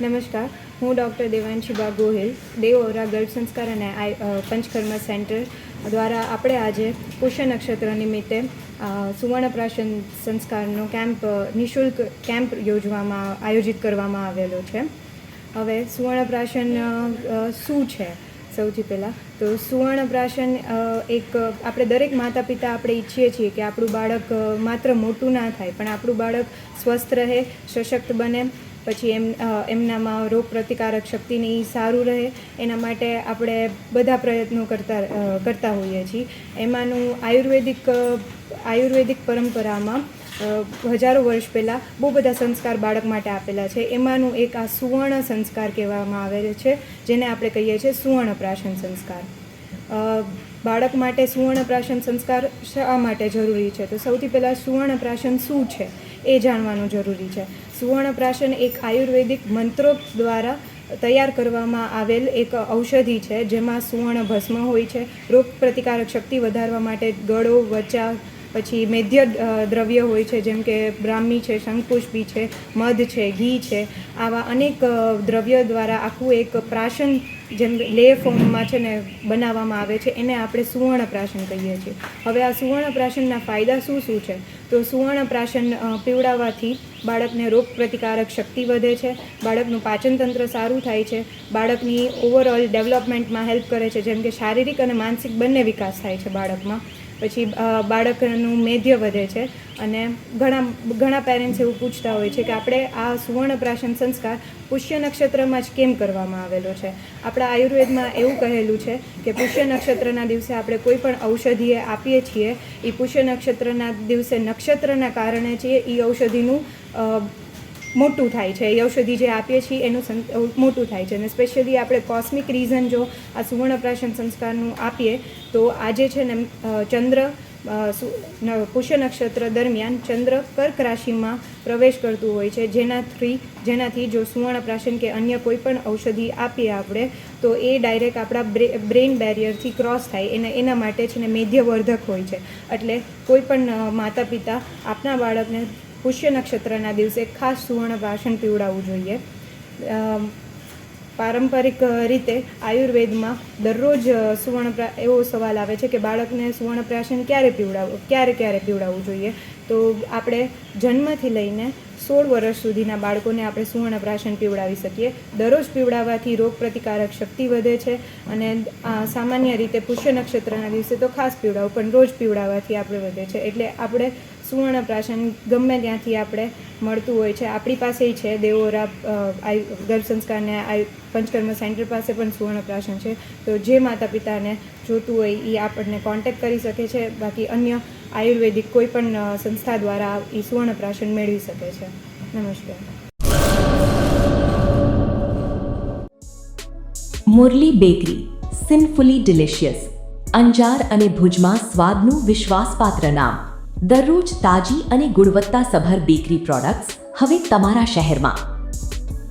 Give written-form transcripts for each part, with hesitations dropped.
નમસ્કાર, હું ડૉક્ટર દેવાંશીબા ગોહિલ, દેવઓરા ગર્ભ સંસ્કાર અને પંચકર્મ સેન્ટર દ્વારા આપણે આજે પુષ્ય નક્ષત્ર નિમિત્તે સુવર્ણપ્રાશન સંસ્કારનો નિઃશુલ્ક કેમ્પ આયોજિત કરવામાં આવેલો છે. હવે સુવર્ણપ્રાશન શું છે? સૌથી પહેલાં તો સુવર્ણપ્રાશન આપણે દરેક માતા પિતા આપણે ઈચ્છીએ છીએ કે આપણું બાળક માત્ર મોટું ના થાય, પણ આપણું બાળક સ્વસ્થ રહે, સશક્ત બને, પછી એમનામાં રોગ પ્રતિકારક શક્તિની સારું રહે, એના માટે આપણે બધા પ્રયત્નો કરતા હોઈએ છીએ. એમાંનું આયુર્વેદિક પરંપરામાં હજારો વર્ષ પહેલાં બહુ બધા સંસ્કાર બાળક માટે આપેલા છે. એમાંનું એક આ સુવર્ણ સંસ્કાર કહેવામાં આવે છે, જેને આપણે કહીએ છીએ સુવર્ણપ્રાશન સંસ્કાર. બાળક માટે સુવર્ણપ્રાશન સંસ્કાર શા માટે જરૂરી છે? તો સૌથી પહેલાં સુવર્ણપ્રાશન શું છે એ જાણવાનું જરૂરી છે. સુવર્ણપ્રાશન એક આયુર્વેદિક મંત્રો દ્વારા તૈયાર કરવામાં આવેલ એક ઔષધિ છે, જેમાં સુવર્ણ ભસ્મ હોય છે. રોગ પ્રતિકારક શક્તિ વધારવા માટે ગળો, વચા, પછી મેદ્ય દ્રવ્ય હોય છે, જેમ કે બ્રાહ્મી છે, શંખપુષ્પી છે, મધ છે, ઘી છે. આવા અનેક દ્રવ્ય દ્વારા આખું એક પ્રાશન જેમ લેહ ફોર્મમાં છે ને બનાવવામાં આવે છે, એને આપણે સુવર્ણપ્રાશન કહીએ છીએ. હવે આ સુવર્ણપ્રાશનના ફાયદા શું શું છે? તો સુવર્ણપ્રાશન પીવડાવવાથી બાળકને રોગ પ્રતિકારક શક્તિ વધે છે, બાળકનું પાચનતંત્ર સારું થાય છે, બાળકની ઓવરઓલ ડેવલપમેન્ટમાં હેલ્પ કરે છે, જેમ કે શારીરિક અને માનસિક બંને વિકાસ થાય છે બાળકમાં. પછી બાળકનું મેધ્ય વધે છે. અને ઘણા પેરેન્ટ્સ એવું પૂછતા હોય છે કે આપણે આ સુવર્ણપ્રાશન સંસ્કાર પુષ્ય નક્ષત્રમાં જ કેમ કરવામાં આવેલો છે? આપણા આયુર્વેદમાં એવું કહેલું છે કે પુષ્ય નક્ષત્રના દિવસે આપણે કોઈ પણ ઔષધિ આપીએ છીએ, એ પુષ્ય નક્ષત્રના દિવસે નક્ષત્રના કારણે છે એ ઔષધિનું મોટું થાય છે. એ ઔષધિ જે આપીએ છીએ એનું મોટું થાય છે. અને સ્પેશિયલી આપણે કોસ્મિક રીઝન જો આ સુવર્ણપ્રાશન સંસ્કારનું આપીએ તો આજે છે ને ચંદ્ર પુષ્ય નક્ષત્ર દરમિયાન ચંદ્ર કર્ક રાશિમાં પ્રવેશ કરતું હોય છે, જેનાથી જો સુવર્ણપ્રાશન કે અન્ય કોઈ પણ ઔષધિ આપીએ આપણે તો એ ડાયરેક્ટ આપણા બ્રેઇન બેરિયરથી ક્રોસ થાય. એના માટે છે ને મેધ્યવર્ધક હોય છે. એટલે કોઈ પણ માતા પિતા આપના બાળકને પુષ્ય નક્ષત્રના દિવસે ખાસ સુવર્ણપ્રાશન પીવડાવવું જોઈએ. પારંપરિક રીતે આયુર્વેદમાં દરરોજ એવો સવાલ આવે છે કે બાળકને સુવર્ણપ્રાશન ક્યારે પીવડાવવું જોઈએ? તો આપણે જન્મથી લઈને 16 વર્ષ સુધીના બાળકોને આપણે સુવર્ણપ્રાશન પીવડાવી શકીએ. દરરોજ પીવડાવવાથી રોગ પ્રતિકારક શક્તિ વધે છે. અને સામાન્ય રીતે પુષ્ય નક્ષત્રના દિવસે તો ખાસ પીવડાવવું, પણ રોજ પીવડાવવાથી આપણે વધે છે. એટલે આપણે સુવર્ણપ્રાશન ગમે ત્યાંથી આપણે મળતું હોય છે. આપણી પાસે છે દેવોરા ગર્ભ સંસ્કારને પંચકર્મ સેન્ટર પાસે પણ સુવર્ણપ્રાશન છે. તો જે માતા પિતાને જોતું હોય એ આપણને કોન્ટેક્ટ કરી શકે છે. બાકી અન્ય આયુર્વેદિક કોઈ પણ સંસ્થા દ્વારા એ સુવર્ણપ્રાશન મેળવી શકે છે. નમસ્કાર. Murali bakery, sinfully delicious. Anjar અને ભુજમાં સ્વાદનું વિશ્વાસપાત્ર નામ. દરરોજ તાજી અને ગુણવત્તાસભર બેકરી પ્રોડક્ટ્સ હવે તમારા શહેરમાં.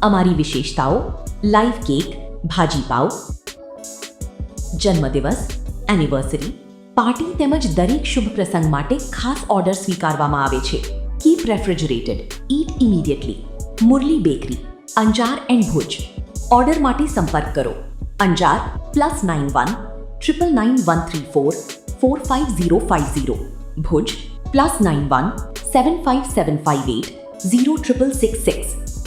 અમારી વિશેષતાઓ: લાઈવ કેક, ભાજી પાવ, જન્મદિવસ, એનિવર્સરી, પાર્ટી તેમજ દરેક શુભ પ્રસંગ માટે ખાસ ઓર્ડર સ્વીકારવામાં આવે છે. Keep refrigerated, eat immediately. Murali bakery, Anjar and Bhuj. Order માટે સંપર્ક કરો. અંજાર +91 999 134 45050. ભુજ +91 75758 06666.